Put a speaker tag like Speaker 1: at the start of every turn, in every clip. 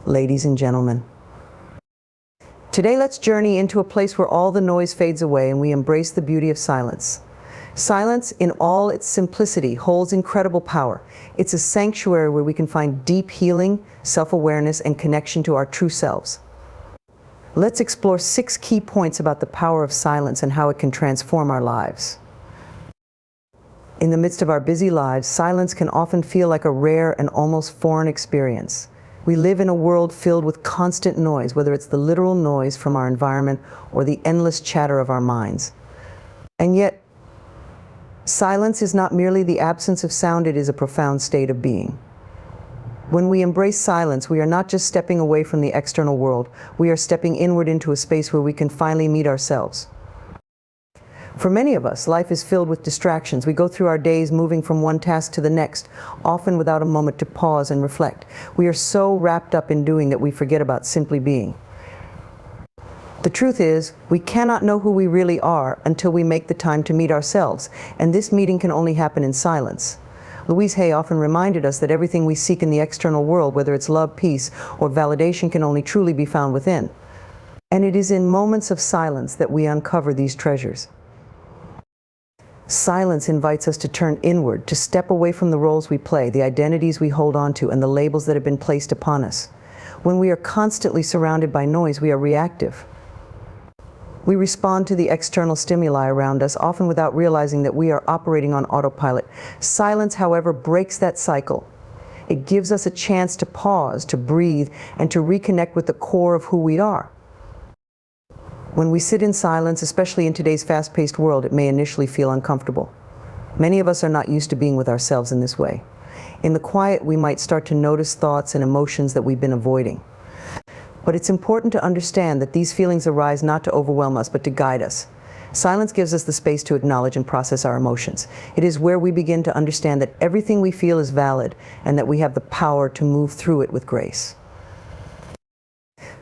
Speaker 1: ladies and gentlemen. Today let's journey into a place where all the noise fades away and we embrace the beauty of silence. Silence, in all its simplicity, holds incredible power. It's a sanctuary where we can find deep healing, self-awareness, and connection to our true selves. Let's explore 6 key points about the power of silence and how it can transform our lives. In the midst of our busy lives, silence can often feel like a rare and almost foreign experience. We live in a world filled with constant noise, whether it's the literal noise from our environment or the endless chatter of our minds. And yet, silence is not merely the absence of sound, it is a profound state of being. When we embrace silence, we are not just stepping away from the external world, we are stepping inward into a space where we can finally meet ourselves. For many of us, life is filled with distractions. We go through our days moving from one task to the next, often without a moment to pause and reflect. We are so wrapped up in doing that we forget about simply being. The truth is, we cannot know who we really are until we make the time to meet ourselves, and this meeting can only happen in silence. Louise Hay often reminded us that everything we seek in the external world, whether it's love, peace, or validation, can only truly be found within. And it is in moments of silence that we uncover these treasures. Silence invites us to turn inward, to step away from the roles we play, the identities we hold on to, and the labels that have been placed upon us. When we are constantly surrounded by noise, we are reactive. We respond to the external stimuli around us, often without realizing that we are operating on autopilot. Silence, however, breaks that cycle. It gives us a chance to pause, to breathe, and to reconnect with the core of who we are. When we sit in silence, especially in today's fast-paced world, it may initially feel uncomfortable. Many of us are not used to being with ourselves in this way. In the quiet, we might start to notice thoughts and emotions that we've been avoiding. But it's important to understand that these feelings arise not to overwhelm us, but to guide us. Silence gives us the space to acknowledge and process our emotions. It is where we begin to understand that everything we feel is valid and that we have the power to move through it with grace.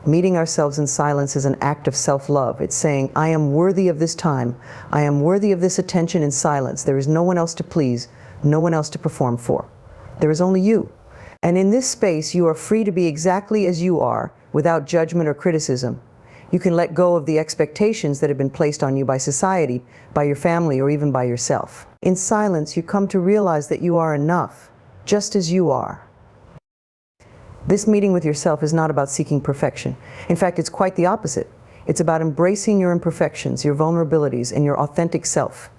Speaker 1: Meeting ourselves in silence is an act of self-love. It's saying, I am worthy of this time. I am worthy of this attention in silence. There is no one else to please, no one else to perform for. There is only you. And in this space, you are free to be exactly as you are, without judgment or criticism. You can let go of the expectations that have been placed on you by society, by your family, or even by yourself. In silence, you come to realize that you are enough, just as you are. This meeting with yourself is not about seeking perfection. In fact, it's quite the opposite. It's about embracing your imperfections, your vulnerabilities, and your authentic self.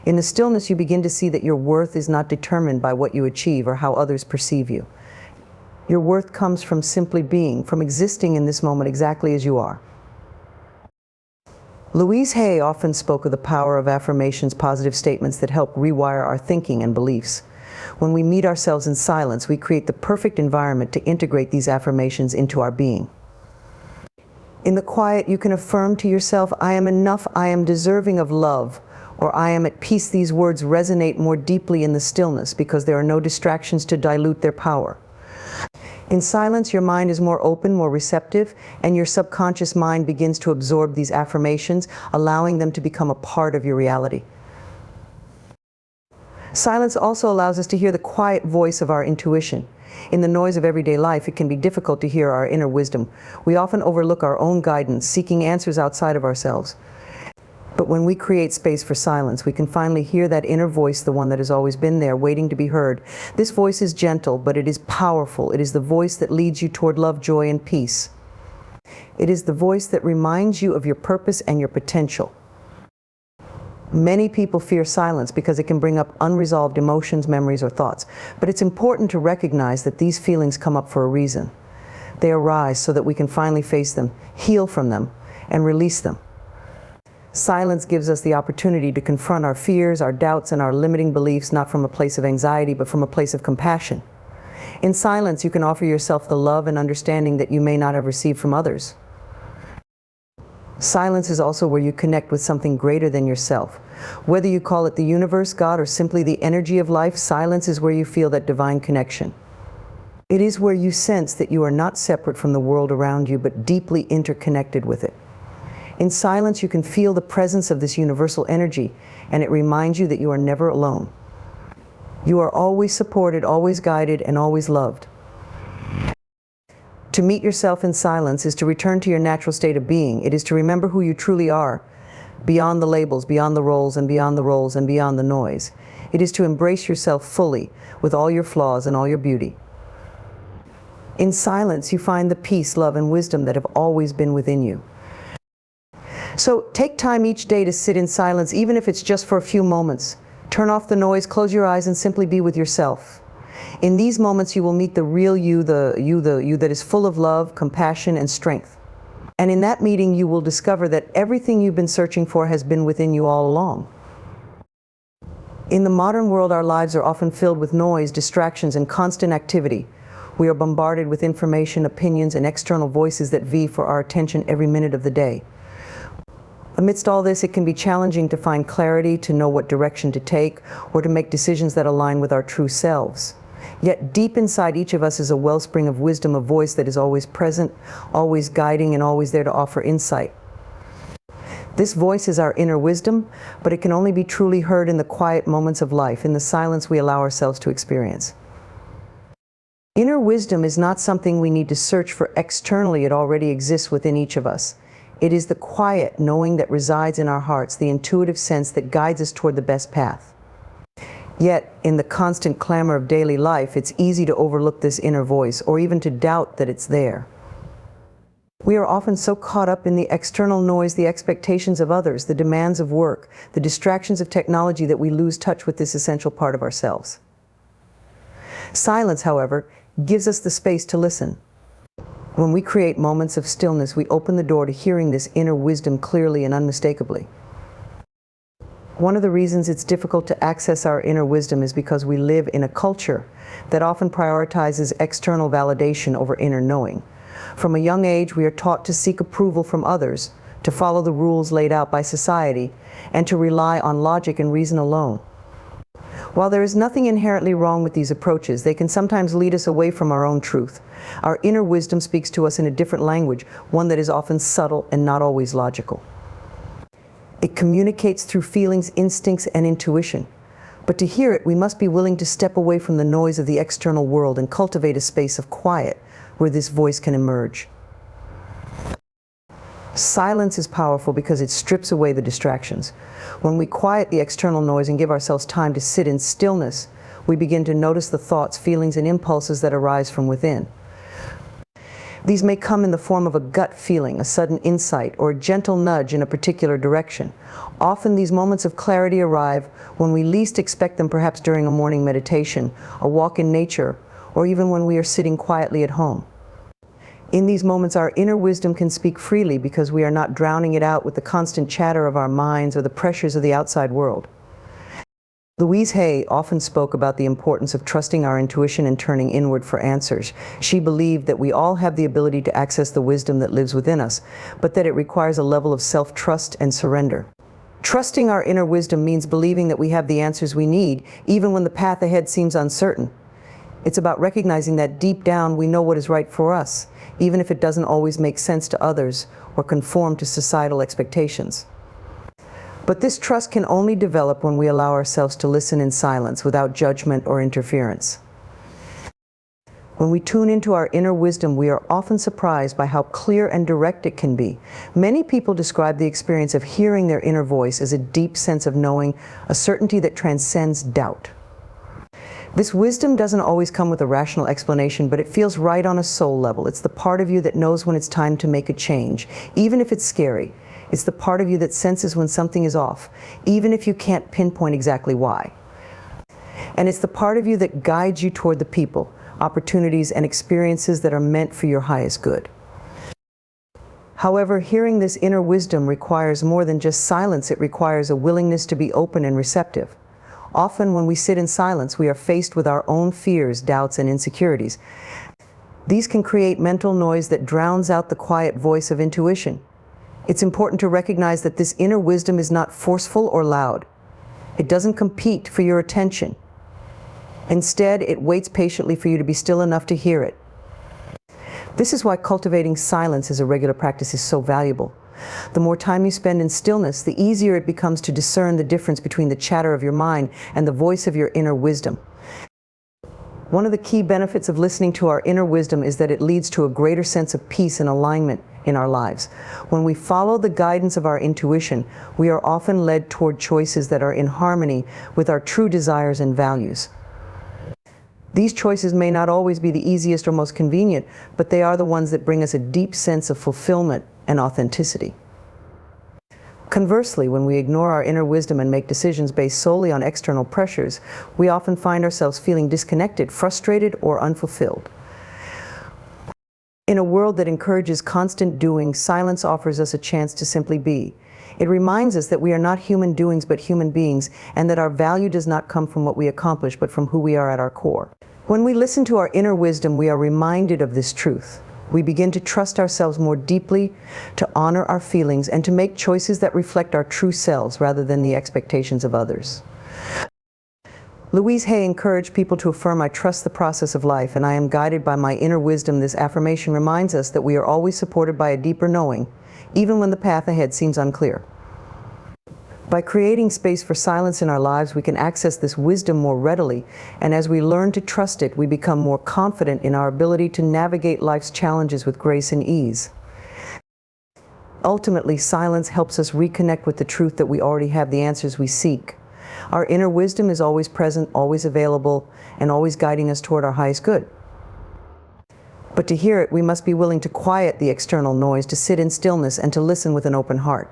Speaker 1: In the stillness, you begin to see that your worth is not determined by what you achieve or how others perceive you. Your worth comes from simply being, from existing in this moment exactly as you are. Louise Hay often spoke of the power of affirmations, positive statements that help rewire our thinking and beliefs. When we meet ourselves in silence, we create the perfect environment to integrate these affirmations into our being. In the quiet, you can affirm to yourself, I am enough, I am deserving of love, or I am at peace. These words resonate more deeply in the stillness because there are no distractions to dilute their power. In silence, your mind is more open, more receptive, and your subconscious mind begins to absorb these affirmations, allowing them to become a part of your reality. Silence also allows us to hear the quiet voice of our intuition. In the noise of everyday life, it can be difficult to hear our inner wisdom. We often overlook our own guidance, seeking answers outside of ourselves. But when we create space for silence, we can finally hear that inner voice, the one that has always been there, waiting to be heard. This voice is gentle, but it is powerful. It is the voice that leads you toward love, joy, and peace. It is the voice that reminds you of your purpose and your potential. Many people fear silence because it can bring up unresolved emotions, memories, or thoughts. But it's important to recognize that these feelings come up for a reason. They arise so that we can finally face them, heal from them, and release them. Silence gives us the opportunity to confront our fears, our doubts, and our limiting beliefs, not from a place of anxiety, but from a place of compassion. In silence, you can offer yourself the love and understanding that you may not have received from others. Silence is also where you connect with something greater than yourself. Whether you call it the universe, God, or simply the energy of life, silence is where you feel that divine connection. It is where you sense that you are not separate from the world around you, but deeply interconnected with it. In silence, you can feel the presence of this universal energy, and it reminds you that you are never alone. You are always supported, always guided, and always loved. To meet yourself in silence is to return to your natural state of being. It is to remember who you truly are, beyond the labels, beyond the roles, and beyond the roles, and beyond the noise. It is to embrace yourself fully, with all your flaws and all your beauty. In silence, you find the peace, love, and wisdom that have always been within you. So take time each day to sit in silence, even if it's just for a few moments. Turn off the noise, close your eyes, and simply be with yourself. In these moments, you will meet the real you, the you that is full of love, compassion, and strength. And in that meeting, you will discover that everything you've been searching for has been within you all along. In the modern world, our lives are often filled with noise, distractions, and constant activity. We are bombarded with information, opinions, and external voices that vie for our attention every minute of the day. Amidst all this, it can be challenging to find clarity, to know what direction to take, or to make decisions that align with our true selves. Yet deep inside each of us is a wellspring of wisdom, a voice that is always present, always guiding, and always there to offer insight. This voice is our inner wisdom, but it can only be truly heard in the quiet moments of life, in the silence we allow ourselves to experience. Inner wisdom is not something we need to search for externally. It already exists within each of us. It is the quiet knowing that resides in our hearts, the intuitive sense that guides us toward the best path. Yet, in the constant clamor of daily life, it's easy to overlook this inner voice, or even to doubt that it's there. We are often so caught up in the external noise, the expectations of others, the demands of work, the distractions of technology, that we lose touch with this essential part of ourselves. Silence, however, gives us the space to listen. When we create moments of stillness, we open the door to hearing this inner wisdom clearly and unmistakably. One of the reasons it's difficult to access our inner wisdom is because we live in a culture that often prioritizes external validation over inner knowing. From a young age, we are taught to seek approval from others, to follow the rules laid out by society, and to rely on logic and reason alone. While there is nothing inherently wrong with these approaches, they can sometimes lead us away from our own truth. Our inner wisdom speaks to us in a different language, one that is often subtle and not always logical. It communicates through feelings, instincts, and intuition. But to hear it, we must be willing to step away from the noise of the external world and cultivate a space of quiet where this voice can emerge. Silence is powerful because it strips away the distractions. When we quiet the external noise and give ourselves time to sit in stillness, we begin to notice the thoughts, feelings, and impulses that arise from within. These may come in the form of a gut feeling, a sudden insight, or a gentle nudge in a particular direction. Often these moments of clarity arrive when we least expect them, perhaps during a morning meditation, a walk in nature, or even when we are sitting quietly at home. In these moments, our inner wisdom can speak freely because we are not drowning it out with the constant chatter of our minds or the pressures of the outside world. Louise Hay often spoke about the importance of trusting our intuition and turning inward for answers. She believed that we all have the ability to access the wisdom that lives within us, but that it requires a level of self-trust and surrender. Trusting our inner wisdom means believing that we have the answers we need, even when the path ahead seems uncertain. It's about recognizing that deep down we know what is right for us, even if it doesn't always make sense to others or conform to societal expectations. But this trust can only develop when we allow ourselves to listen in silence without judgment or interference. When we tune into our inner wisdom, we are often surprised by how clear and direct it can be. Many people describe the experience of hearing their inner voice as a deep sense of knowing, a certainty that transcends doubt. This wisdom doesn't always come with a rational explanation, but it feels right on a soul level. It's the part of you that knows when it's time to make a change, even if it's scary. It's the part of you that senses when something is off, even if you can't pinpoint exactly why. And it's the part of you that guides you toward the people, opportunities, and experiences that are meant for your highest good. However, hearing this inner wisdom requires more than just silence. It requires a willingness to be open and receptive. Often when we sit in silence, we are faced with our own fears, doubts, and insecurities. These can create mental noise that drowns out the quiet voice of intuition. It's important to recognize that this inner wisdom is not forceful or loud. It doesn't compete for your attention. Instead, it waits patiently for you to be still enough to hear it. This is why cultivating silence as a regular practice is so valuable. The more time you spend in stillness, the easier it becomes to discern the difference between the chatter of your mind and the voice of your inner wisdom. One of the key benefits of listening to our inner wisdom is that it leads to a greater sense of peace and alignment in our lives. When we follow the guidance of our intuition, we are often led toward choices that are in harmony with our true desires and values. These choices may not always be the easiest or most convenient, but they are the ones that bring us a deep sense of fulfillment and authenticity. Conversely, when we ignore our inner wisdom and make decisions based solely on external pressures, we often find ourselves feeling disconnected, frustrated, or unfulfilled. In a world that encourages constant doing, silence offers us a chance to simply be. It reminds us that we are not human doings but human beings, and that our value does not come from what we accomplish but from who we are at our core. When we listen to our inner wisdom, we are reminded of this truth. We begin to trust ourselves more deeply, to honor our feelings, and to make choices that reflect our true selves rather than the expectations of others. Louise Hay encouraged people to affirm, "I trust the process of life, and I am guided by my inner wisdom." This affirmation reminds us that we are always supported by a deeper knowing, even when the path ahead seems unclear. By creating space for silence in our lives, we can access this wisdom more readily, and as we learn to trust it, we become more confident in our ability to navigate life's challenges with grace and ease. Ultimately, silence helps us reconnect with the truth that we already have the answers we seek. Our inner wisdom is always present, always available, and always guiding us toward our highest good. But to hear it, we must be willing to quiet the external noise, to sit in stillness, and to listen with an open heart.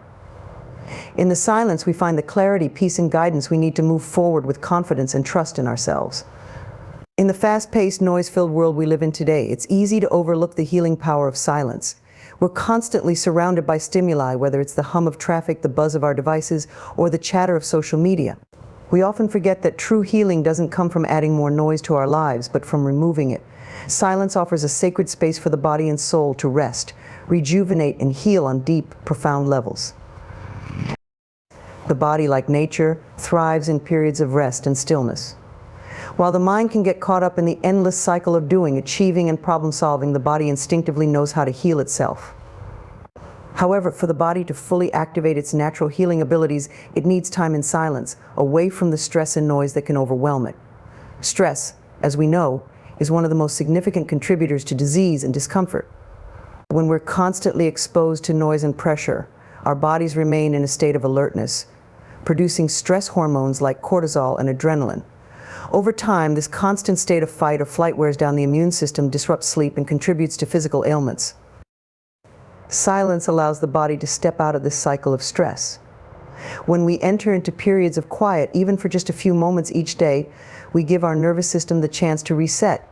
Speaker 1: In the silence, we find the clarity, peace, and guidance we need to move forward with confidence and trust in ourselves. In the fast-paced, noise-filled world we live in today, it's easy to overlook the healing power of silence. We're constantly surrounded by stimuli, whether it's the hum of traffic, the buzz of our devices, or the chatter of social media. We often forget that true healing doesn't come from adding more noise to our lives, but from removing it. Silence offers a sacred space for the body and soul to rest, rejuvenate, and heal on deep, profound levels. The body, like nature, thrives in periods of rest and stillness. While the mind can get caught up in the endless cycle of doing, achieving, and problem-solving, the body instinctively knows how to heal itself. However, for the body to fully activate its natural healing abilities, it needs time in silence, away from the stress and noise that can overwhelm it. Stress, as we know, is one of the most significant contributors to disease and discomfort. When we're constantly exposed to noise and pressure, our bodies remain in a state of alertness, producing stress hormones like cortisol and adrenaline. Over time, this constant state of fight or flight wears down the immune system, disrupts sleep, and contributes to physical ailments. Silence allows the body to step out of this cycle of stress. When we enter into periods of quiet, even for just a few moments each day, we give our nervous system the chance to reset.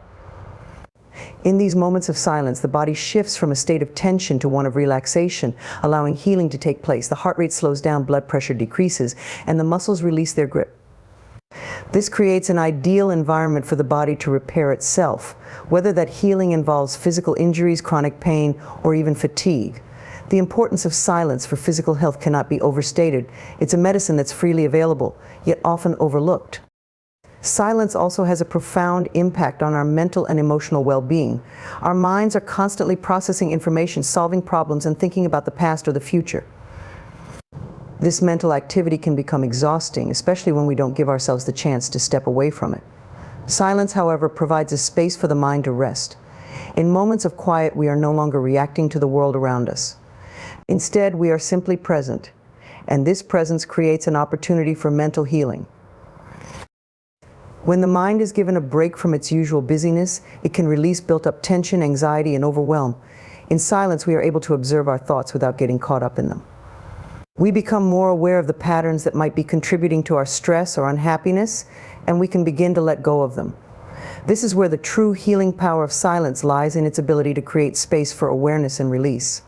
Speaker 1: In these moments of silence, the body shifts from a state of tension to one of relaxation, allowing healing to take place. The heart rate slows down, blood pressure decreases, and the muscles release their grip. This creates an ideal environment for the body to repair itself, whether that healing involves physical injuries, chronic pain, or even fatigue. The importance of silence for physical health cannot be overstated. It's a medicine that's freely available, yet often overlooked. Silence also has a profound impact on our mental and emotional well-being. Our minds are constantly processing information, solving problems, and thinking about the past or the future. This mental activity can become exhausting, especially when we don't give ourselves the chance to step away from it. Silence, however, provides a space for the mind to rest. In moments of quiet, we are no longer reacting to the world around us. Instead, we are simply present, and this presence creates an opportunity for mental healing. When the mind is given a break from its usual busyness, it can release built-up tension, anxiety, and overwhelm. In silence, we are able to observe our thoughts without getting caught up in them. We become more aware of the patterns that might be contributing to our stress or unhappiness, and we can begin to let go of them. This is where the true healing power of silence lies, in its ability to create space for awareness and release.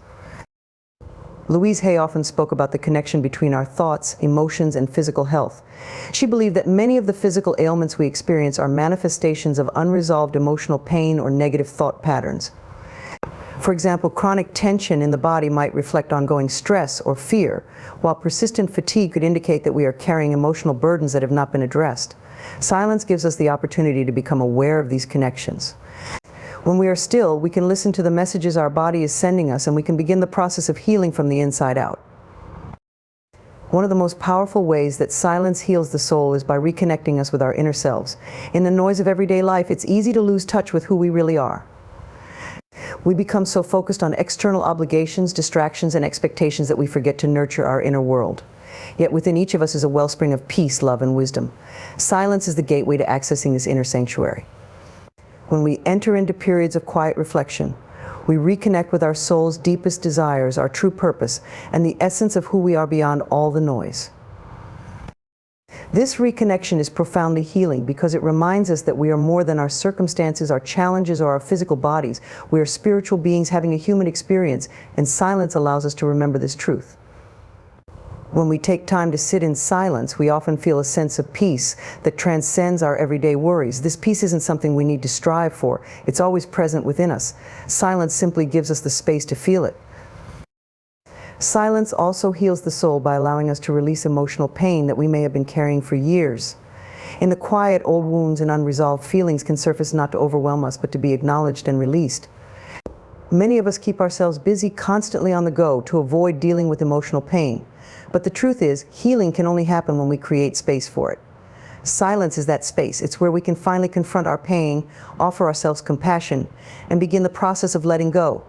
Speaker 1: Louise Hay often spoke about the connection between our thoughts, emotions, and physical health. She believed that many of the physical ailments we experience are manifestations of unresolved emotional pain or negative thought patterns. For example, chronic tension in the body might reflect ongoing stress or fear, while persistent fatigue could indicate that we are carrying emotional burdens that have not been addressed. Silence gives us the opportunity to become aware of these connections. When we are still, we can listen to the messages our body is sending us, and we can begin the process of healing from the inside out. One of the most powerful ways that silence heals the soul is by reconnecting us with our inner selves. In the noise of everyday life, it's easy to lose touch with who we really are. We become so focused on external obligations, distractions, and expectations that we forget to nurture our inner world. Yet within each of us is a wellspring of peace, love, and wisdom. Silence is the gateway to accessing this inner sanctuary. When we enter into periods of quiet reflection, we reconnect with our soul's deepest desires, our true purpose, and the essence of who we are beyond all the noise. This reconnection is profoundly healing because it reminds us that we are more than our circumstances, our challenges, or our physical bodies. We are spiritual beings having a human experience, and silence allows us to remember this truth. When we take time to sit in silence, we often feel a sense of peace that transcends our everyday worries. This peace isn't something we need to strive for. It's always present within us. Silence simply gives us the space to feel it. Silence also heals the soul by allowing us to release emotional pain that we may have been carrying for years. In the quiet, old wounds and unresolved feelings can surface not to overwhelm us, but to be acknowledged and released. Many of us keep ourselves busy, constantly on the go, to avoid dealing with emotional pain. But the truth is, healing can only happen when we create space for it. Silence is that space. It's where we can finally confront our pain, offer ourselves compassion, and begin the process of letting go.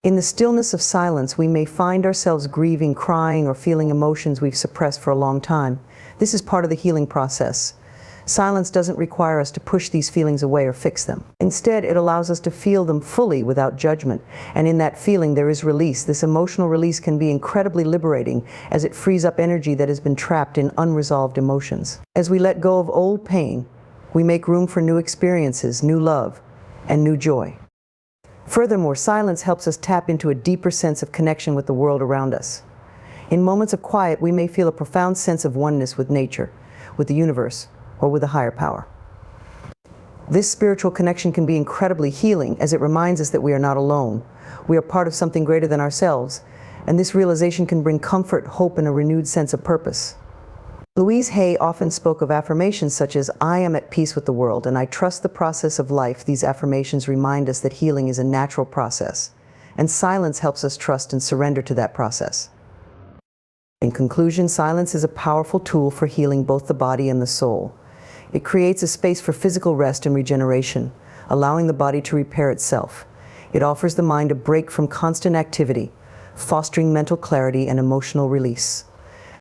Speaker 1: In the stillness of silence, we may find ourselves grieving, crying, or feeling emotions we've suppressed for a long time. This is part of the healing process. Silence doesn't require us to push these feelings away or fix them. Instead, it allows us to feel them fully without judgment. And in that feeling, there is release. This emotional release can be incredibly liberating as it frees up energy that has been trapped in unresolved emotions. As we let go of old pain, we make room for new experiences, new love, and new joy. Furthermore, silence helps us tap into a deeper sense of connection with the world around us. In moments of quiet, we may feel a profound sense of oneness with nature, with the universe, or with a higher power. This spiritual connection can be incredibly healing as it reminds us that we are not alone. We are part of something greater than ourselves, and this realization can bring comfort, hope, and a renewed sense of purpose. Louise Hay often spoke of affirmations such as, "I am at peace with the world, and I trust the process of life." These affirmations remind us that healing is a natural process, and silence helps us trust and surrender to that process. In conclusion, silence is a powerful tool for healing both the body and the soul. It creates a space for physical rest and regeneration, allowing the body to repair itself. It offers the mind a break from constant activity, fostering mental clarity and emotional release.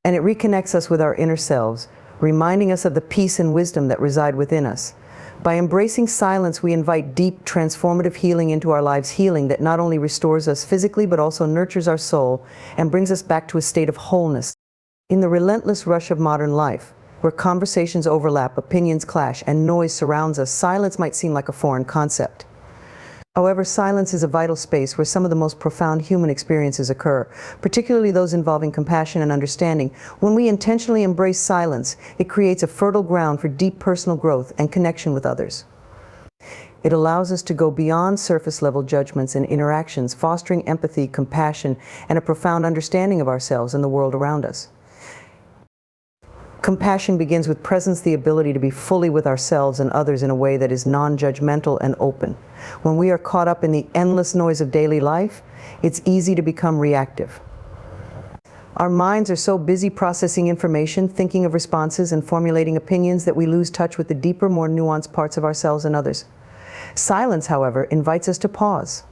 Speaker 1: And it reconnects us with our inner selves, reminding us of the peace and wisdom that reside within us. By embracing silence, we invite deep, transformative healing into our lives, healing that not only restores us physically, but also nurtures our soul and brings us back to a state of wholeness. In the relentless rush of modern life, where conversations overlap, opinions clash, and noise surrounds us, silence might seem like a foreign concept. However, silence is a vital space where some of the most profound human experiences occur, particularly those involving compassion and understanding. When we intentionally embrace silence, it creates a fertile ground for deep personal growth and connection with others. It allows us to go beyond surface-level judgments and interactions, fostering empathy, compassion, and a profound understanding of ourselves and the world around us. Compassion begins with presence, the ability to be fully with ourselves and others in a way that is non-judgmental and open. When we are caught up in the endless noise of daily life, it's easy to become reactive. Our minds are so busy processing information, thinking of responses, and formulating opinions that we lose touch with the deeper, more nuanced parts of ourselves and others. Silence, however, invites us to pause.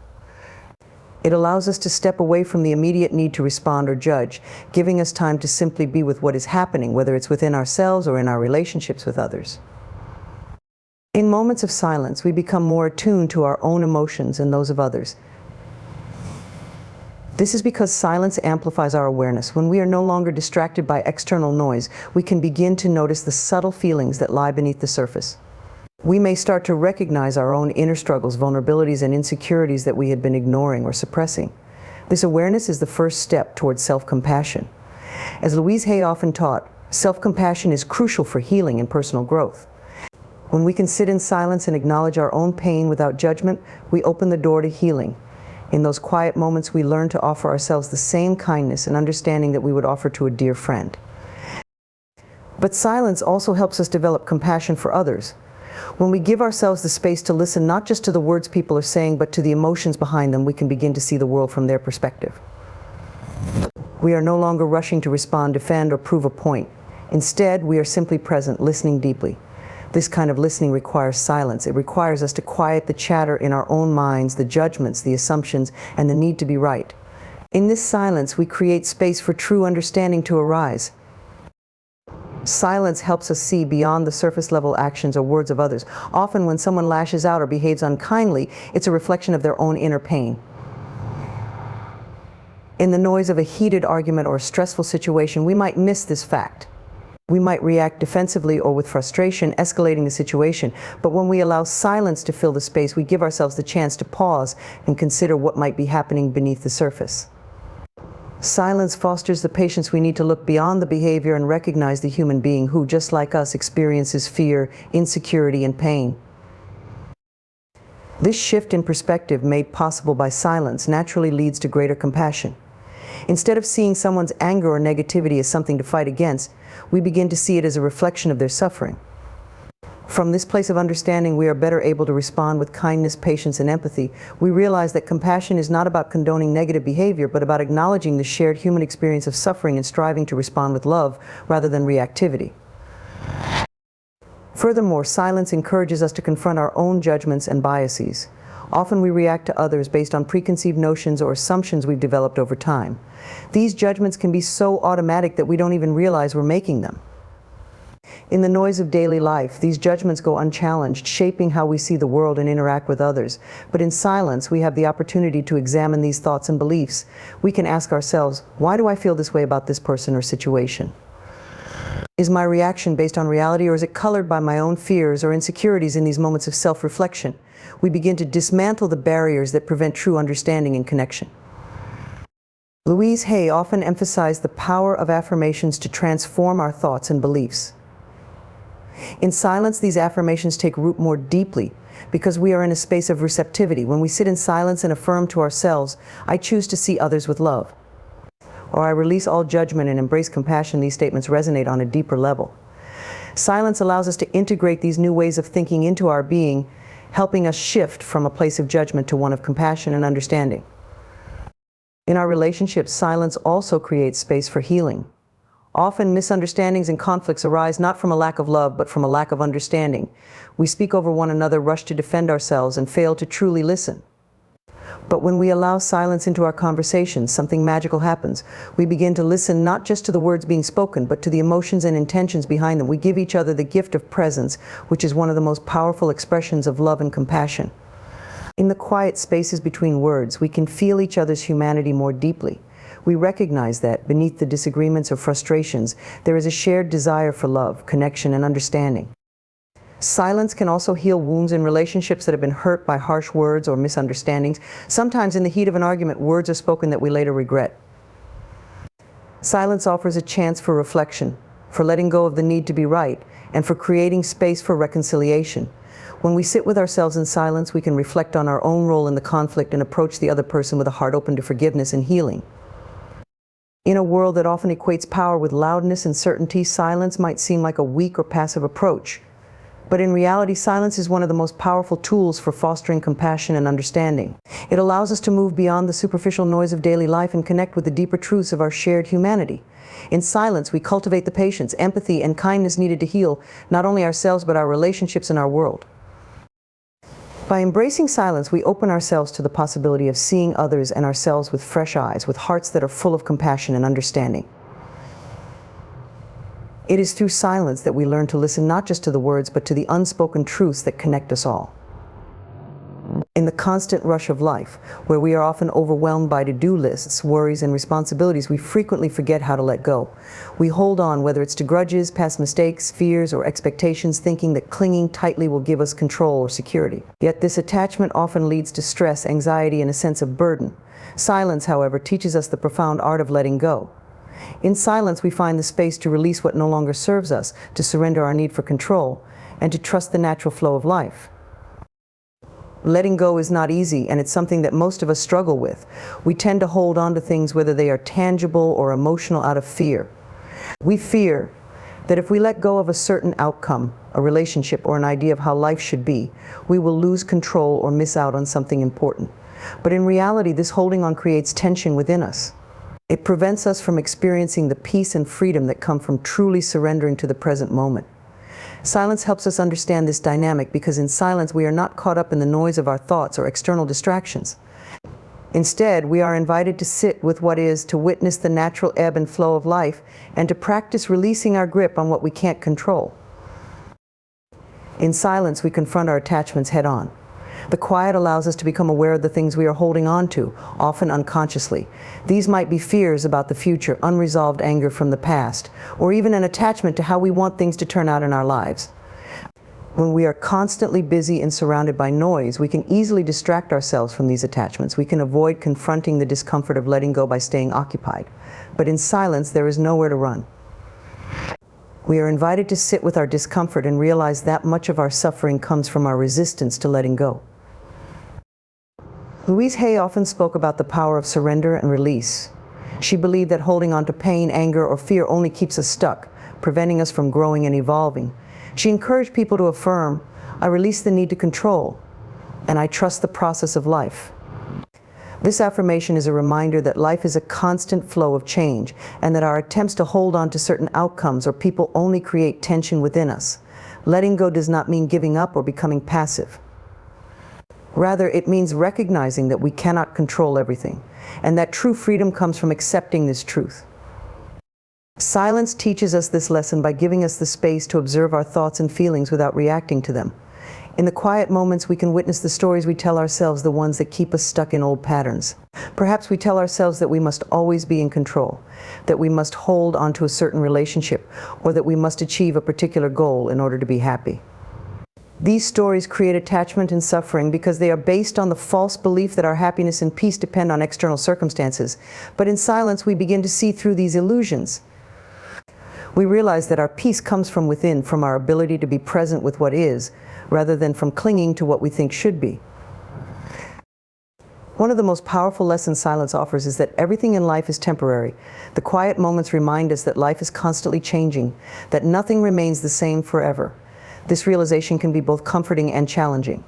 Speaker 1: It allows us to step away from the immediate need to respond or judge, giving us time to simply be with what is happening, whether it's within ourselves or in our relationships with others. In moments of silence, we become more attuned to our own emotions and those of others. This is because silence amplifies our awareness. When we are no longer distracted by external noise, we can begin to notice the subtle feelings that lie beneath the surface. We may start to recognize our own inner struggles, vulnerabilities, and insecurities that we had been ignoring or suppressing. This awareness is the first step towards self-compassion. As Louise Hay often taught, self-compassion is crucial for healing and personal growth. When we can sit in silence and acknowledge our own pain without judgment, we open the door to healing. In those quiet moments, we learn to offer ourselves the same kindness and understanding that we would offer to a dear friend. But silence also helps us develop compassion for others. When we give ourselves the space to listen not just to the words people are saying, but to the emotions behind them, we can begin to see the world from their perspective. We are no longer rushing to respond, defend, or prove a point. Instead, we are simply present, listening deeply. This kind of listening requires silence. It requires us to quiet the chatter in our own minds, the judgments, the assumptions, and the need to be right. In this silence, we create space for true understanding to arise. Silence helps us see beyond the surface-level actions or words of others. Often when someone lashes out or behaves unkindly, it's a reflection of their own inner pain. In the noise of a heated argument or a stressful situation, we might miss this fact. We might react defensively or with frustration, escalating the situation. But when we allow silence to fill the space, we give ourselves the chance to pause and consider what might be happening beneath the surface. Silence fosters the patience we need to look beyond the behavior and recognize the human being who, just like us, experiences fear, insecurity, and pain. This shift in perspective, made possible by silence, naturally leads to greater compassion. Instead of seeing someone's anger or negativity as something to fight against, we begin to see it as a reflection of their suffering. From this place of understanding, we are better able to respond with kindness, patience, and empathy. We realize that compassion is not about condoning negative behavior, but about acknowledging the shared human experience of suffering and striving to respond with love rather than reactivity. Furthermore, silence encourages us to confront our own judgments and biases. Often we react to others based on preconceived notions or assumptions we've developed over time. These judgments can be so automatic that we don't even realize we're making them. In the noise of daily life, these judgments go unchallenged, shaping how we see the world and interact with others. But in silence, we have the opportunity to examine these thoughts and beliefs. We can ask ourselves, why do I feel this way about this person or situation? Is my reaction based on reality, or is it colored by my own fears or insecurities? In these moments of self-reflection, we begin to dismantle the barriers that prevent true understanding and connection. Louise Hay often emphasized the power of affirmations to transform our thoughts and beliefs. In silence, these affirmations take root more deeply because we are in a space of receptivity. When we sit in silence and affirm to ourselves, I choose to see others with love, or I release all judgment and embrace compassion, these statements resonate on a deeper level. Silence allows us to integrate these new ways of thinking into our being, helping us shift from a place of judgment to one of compassion and understanding. In our relationships, silence also creates space for healing. Often misunderstandings and conflicts arise not from a lack of love, but from a lack of understanding. We speak over one another, rush to defend ourselves, and fail to truly listen. But when we allow silence into our conversations, something magical happens. We begin to listen not just to the words being spoken, but to the emotions and intentions behind them. We give each other the gift of presence, which is one of the most powerful expressions of love and compassion. In the quiet spaces between words, we can feel each other's humanity more deeply. We recognize that, beneath the disagreements or frustrations, there is a shared desire for love, connection, and understanding. Silence can also heal wounds in relationships that have been hurt by harsh words or misunderstandings. Sometimes in the heat of an argument, words are spoken that we later regret. Silence offers a chance for reflection, for letting go of the need to be right, and for creating space for reconciliation. When we sit with ourselves in silence, we can reflect on our own role in the conflict and approach the other person with a heart open to forgiveness and healing. In a world that often equates power with loudness and certainty, silence might seem like a weak or passive approach. But in reality, silence is one of the most powerful tools for fostering compassion and understanding. It allows us to move beyond the superficial noise of daily life and connect with the deeper truths of our shared humanity. In silence, we cultivate the patience, empathy, and kindness needed to heal not only ourselves but our relationships and our world. By embracing silence, we open ourselves to the possibility of seeing others and ourselves with fresh eyes, with hearts that are full of compassion and understanding. It is through silence that we learn to listen not just to the words, but to the unspoken truths that connect us all. In the constant rush of life, where we are often overwhelmed by to-do lists, worries, and responsibilities, we frequently forget how to let go. We hold on, whether it's to grudges, past mistakes, fears, or expectations, thinking that clinging tightly will give us control or security. Yet this attachment often leads to stress, anxiety, and a sense of burden. Silence, however, teaches us the profound art of letting go. In silence, we find the space to release what no longer serves us, to surrender our need for control, and to trust the natural flow of life. Letting go is not easy, and it's something that most of us struggle with. We tend to hold on to things, whether they are tangible or emotional, out of fear. We fear that if we let go of a certain outcome, a relationship, or an idea of how life should be, we will lose control or miss out on something important. But in reality, this holding on creates tension within us. It prevents us from experiencing the peace and freedom that come from truly surrendering to the present moment. Silence helps us understand this dynamic because in silence we are not caught up in the noise of our thoughts or external distractions. Instead, we are invited to sit with what is, to witness the natural ebb and flow of life, and to practice releasing our grip on what we can't control. In silence, we confront our attachments head-on. The quiet allows us to become aware of the things we are holding on to, often unconsciously. These might be fears about the future, unresolved anger from the past, or even an attachment to how we want things to turn out in our lives. When we are constantly busy and surrounded by noise, we can easily distract ourselves from these attachments. We can avoid confronting the discomfort of letting go by staying occupied. But in silence, there is nowhere to run. We are invited to sit with our discomfort and realize that much of our suffering comes from our resistance to letting go. Louise Hay often spoke about the power of surrender and release. She believed that holding on to pain, anger, or fear only keeps us stuck, preventing us from growing and evolving. She encouraged people to affirm, "I release the need to control, and I trust the process of life." This affirmation is a reminder that life is a constant flow of change, and that our attempts to hold on to certain outcomes or people only create tension within us. Letting go does not mean giving up or becoming passive. Rather, it means recognizing that we cannot control everything, and that true freedom comes from accepting this truth. Silence teaches us this lesson by giving us the space to observe our thoughts and feelings without reacting to them. In the quiet moments, we can witness the stories we tell ourselves, the ones that keep us stuck in old patterns. Perhaps we tell ourselves that we must always be in control, that we must hold onto a certain relationship, or that we must achieve a particular goal in order to be happy. These stories create attachment and suffering because they are based on the false belief that our happiness and peace depend on external circumstances. But in silence, we begin to see through these illusions. We realize that our peace comes from within, from our ability to be present with what is, rather than from clinging to what we think should be. One of the most powerful lessons silence offers is that everything in life is temporary. The quiet moments remind us that life is constantly changing, that nothing remains the same forever. This realization can be both comforting and challenging.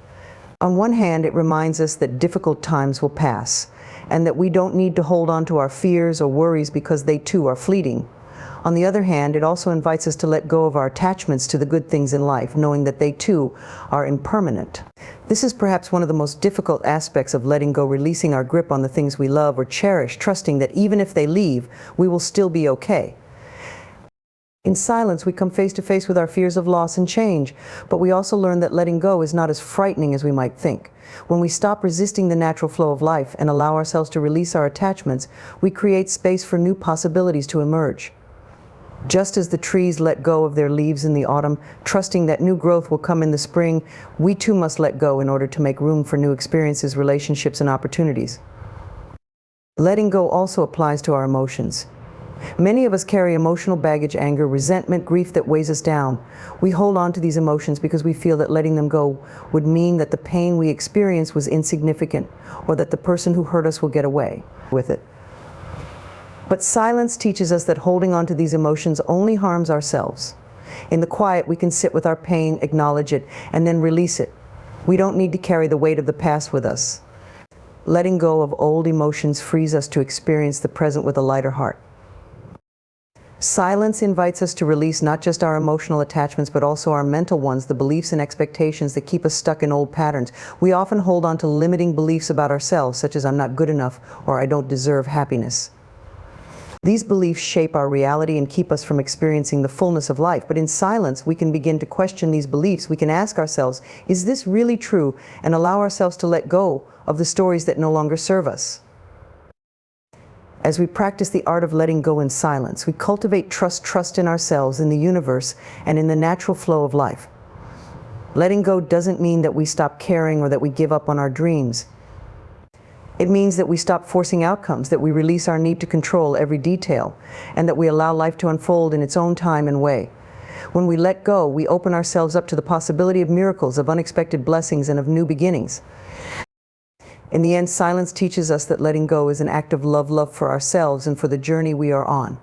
Speaker 1: On one hand, it reminds us that difficult times will pass, and that we don't need to hold on to our fears or worries because they too are fleeting. On the other hand, it also invites us to let go of our attachments to the good things in life, knowing that they too are impermanent. This is perhaps one of the most difficult aspects of letting go, releasing our grip on the things we love or cherish, trusting that even if they leave, we will still be okay. In silence, we come face to face with our fears of loss and change, but we also learn that letting go is not as frightening as we might think. When we stop resisting the natural flow of life and allow ourselves to release our attachments, we create space for new possibilities to emerge. Just as the trees let go of their leaves in the autumn, trusting that new growth will come in the spring, we too must let go in order to make room for new experiences, relationships, and opportunities. Letting go also applies to our emotions. Many of us carry emotional baggage, anger, resentment, grief that weighs us down. We hold on to these emotions because we feel that letting them go would mean that the pain we experience was insignificant, or that the person who hurt us will get away with it. But silence teaches us that holding on to these emotions only harms ourselves. In the quiet, we can sit with our pain, acknowledge it, and then release it. We don't need to carry the weight of the past with us. Letting go of old emotions frees us to experience the present with a lighter heart. Silence invites us to release not just our emotional attachments, but also our mental ones, the beliefs and expectations that keep us stuck in old patterns. We often hold on to limiting beliefs about ourselves, such as "I'm not good enough" or "I don't deserve happiness." These beliefs shape our reality and keep us from experiencing the fullness of life. But in silence, we can begin to question these beliefs. We can ask ourselves, is this really true? And allow ourselves to let go of the stories that no longer serve us. As we practice the art of letting go in silence, we cultivate trust in ourselves, in the universe, and in the natural flow of life. Letting go doesn't mean that we stop caring or that we give up on our dreams. It means that we stop forcing outcomes, that we release our need to control every detail, and that we allow life to unfold in its own time and way. When we let go, we open ourselves up to the possibility of miracles, of unexpected blessings, and of new beginnings. In the end, silence teaches us that letting go is an act of love for ourselves and for the journey we are on.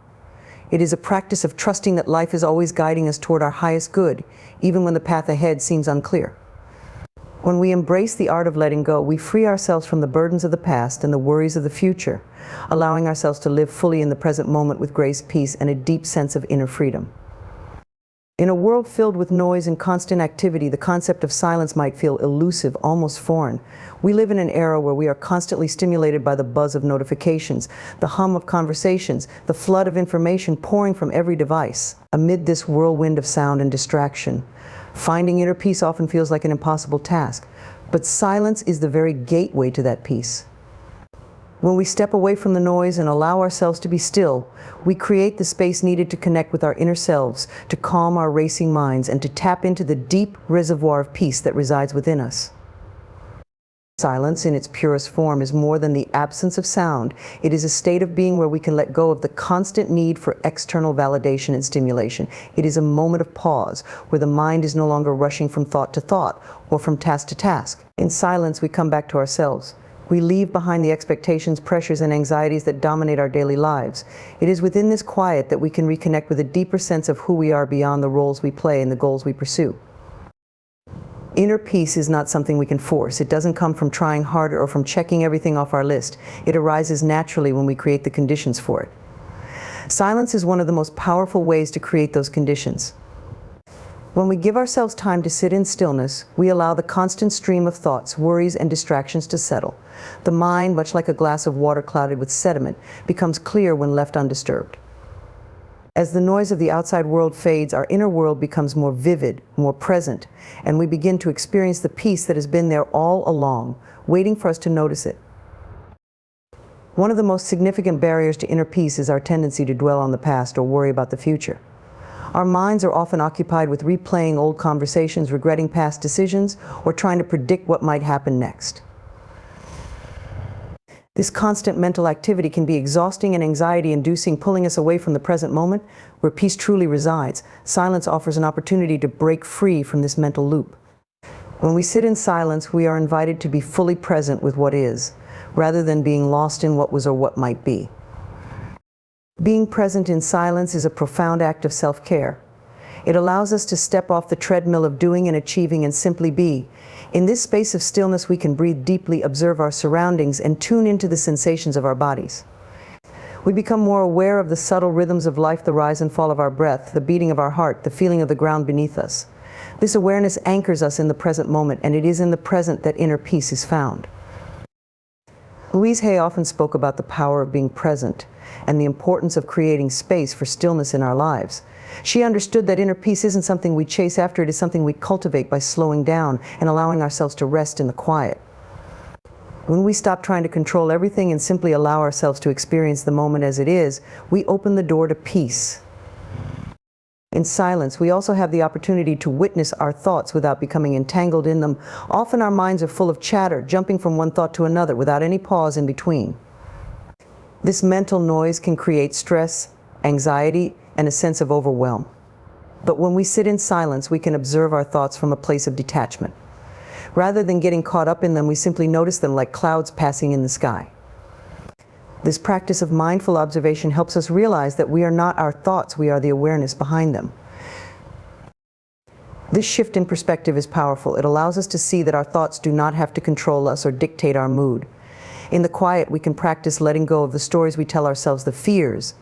Speaker 1: It is a practice of trusting that life is always guiding us toward our highest good, even when the path ahead seems unclear. When we embrace the art of letting go, we free ourselves from the burdens of the past and the worries of the future, allowing ourselves to live fully in the present moment with grace, peace, and a deep sense of inner freedom. In a world filled with noise and constant activity, the concept of silence might feel elusive, almost foreign. We live in an era where we are constantly stimulated by the buzz of notifications, the hum of conversations, the flood of information pouring from every device. Amid this whirlwind of sound and distraction, finding inner peace often feels like an impossible task, but silence is the very gateway to that peace. When we step away from the noise and allow ourselves to be still, we create the space needed to connect with our inner selves, to calm our racing minds, and to tap into the deep reservoir of peace that resides within us. Silence, in its purest form, is more than the absence of sound. It is a state of being where we can let go of the constant need for external validation and stimulation. It is a moment of pause, where the mind is no longer rushing from thought to thought or from task to task. In silence, we come back to ourselves. We leave behind the expectations, pressures, and anxieties that dominate our daily lives. It is within this quiet that we can reconnect with a deeper sense of who we are beyond the roles we play and the goals we pursue. Inner peace is not something we can force. It doesn't come from trying harder or from checking everything off our list. It arises naturally when we create the conditions for it. Silence is one of the most powerful ways to create those conditions. When we give ourselves time to sit in stillness, we allow the constant stream of thoughts, worries, and distractions to settle. The mind, much like a glass of water clouded with sediment, becomes clear when left undisturbed. As the noise of the outside world fades, our inner world becomes more vivid, more present, and we begin to experience the peace that has been there all along, waiting for us to notice it. One of the most significant barriers to inner peace is our tendency to dwell on the past or worry about the future. Our minds are often occupied with replaying old conversations, regretting past decisions, or trying to predict what might happen next. This constant mental activity can be exhausting and anxiety-inducing, pulling us away from the present moment where peace truly resides. Silence offers an opportunity to break free from this mental loop. When we sit in silence, we are invited to be fully present with what is, rather than being lost in what was or what might be. Being present in silence is a profound act of self-care. It allows us to step off the treadmill of doing and achieving and simply be. In this space of stillness, we can breathe deeply, observe our surroundings, and tune into the sensations of our bodies. We become more aware of the subtle rhythms of life, the rise and fall of our breath, the beating of our heart, the feeling of the ground beneath us. This awareness anchors us in the present moment, and it is in the present that inner peace is found. Louise Hay often spoke about the power of being present and the importance of creating space for stillness in our lives. She understood that inner peace isn't something we chase after, it is something we cultivate by slowing down and allowing ourselves to rest in the quiet. When we stop trying to control everything and simply allow ourselves to experience the moment as it is, we open the door to peace. In silence, we also have the opportunity to witness our thoughts without becoming entangled in them. Often our minds are full of chatter, jumping from one thought to another without any pause in between. This mental noise can create stress, anxiety, and a sense of overwhelm. But when we sit in silence, we can observe our thoughts from a place of detachment. Rather than getting caught up in them, we simply notice them like clouds passing in the sky. This practice of mindful observation helps us realize that we are not our thoughts, we are the awareness behind them. This shift in perspective is powerful. It allows us to see that our thoughts do not have to control us or dictate our mood. In the quiet, we can practice letting go of the stories we tell ourselves, the fears,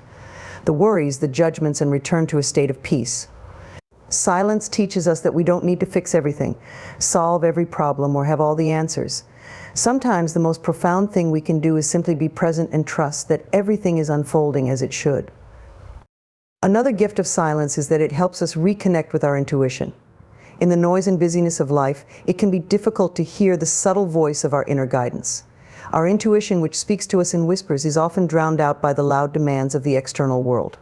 Speaker 1: the worries, the judgments, and return to a state of peace. Silence teaches us that we don't need to fix everything, solve every problem, or have all the answers. Sometimes the most profound thing we can do is simply be present and trust that everything is unfolding as it should. Another gift of silence is that it helps us reconnect with our intuition. In the noise and busyness of life, it can be difficult to hear the subtle voice of our inner guidance. Our intuition, which speaks to us in whispers, is often drowned out by the loud demands of the external world.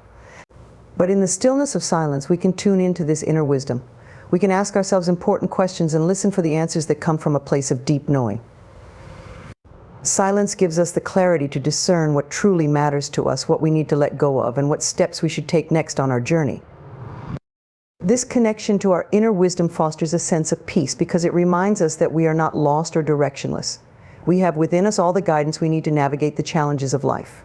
Speaker 1: But in the stillness of silence, we can tune into this inner wisdom. We can ask ourselves important questions and listen for the answers that come from a place of deep knowing. Silence gives us the clarity to discern what truly matters to us, what we need to let go of, and what steps we should take next on our journey. This connection to our inner wisdom fosters a sense of peace because it reminds us that we are not lost or directionless. We have within us all the guidance we need to navigate the challenges of life.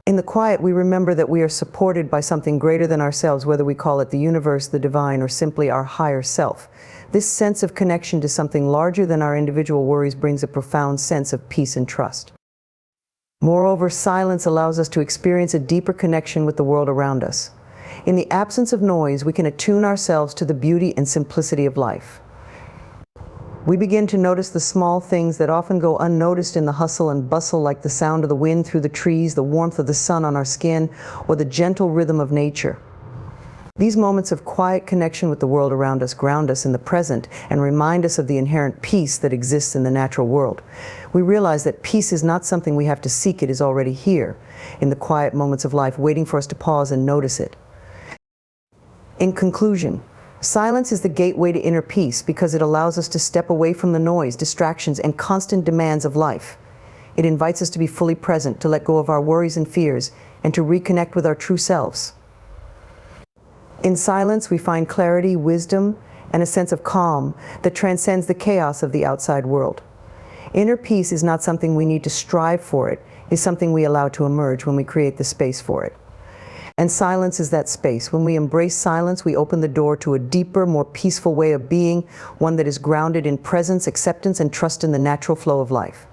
Speaker 1: In the quiet, we remember that we are supported by something greater than ourselves, whether we call it the universe, the divine, or simply our higher self. This sense of connection to something larger than our individual worries brings a profound sense of peace and trust. Moreover, silence allows us to experience a deeper connection with the world around us. In the absence of noise, we can attune ourselves to the beauty and simplicity of life. We begin to notice the small things that often go unnoticed in the hustle and bustle, like the sound of the wind through the trees, the warmth of the sun on our skin, or the gentle rhythm of nature. These moments of quiet connection with the world around us ground us in the present and remind us of the inherent peace that exists in the natural world. We realize that peace is not something we have to seek, it is already here, in the quiet moments of life, waiting for us to pause and notice it. In conclusion, silence is the gateway to inner peace because it allows us to step away from the noise, distractions, and constant demands of life. It invites us to be fully present, to let go of our worries and fears, and to reconnect with our true selves. In silence, we find clarity, wisdom, and a sense of calm that transcends the chaos of the outside world. Inner peace is not something we need to strive for, it is something we allow to emerge when we create the space for it. And silence is that space. When we embrace silence, we open the door to a deeper, more peaceful way of being, one that is grounded in presence, acceptance, and trust in the natural flow of life.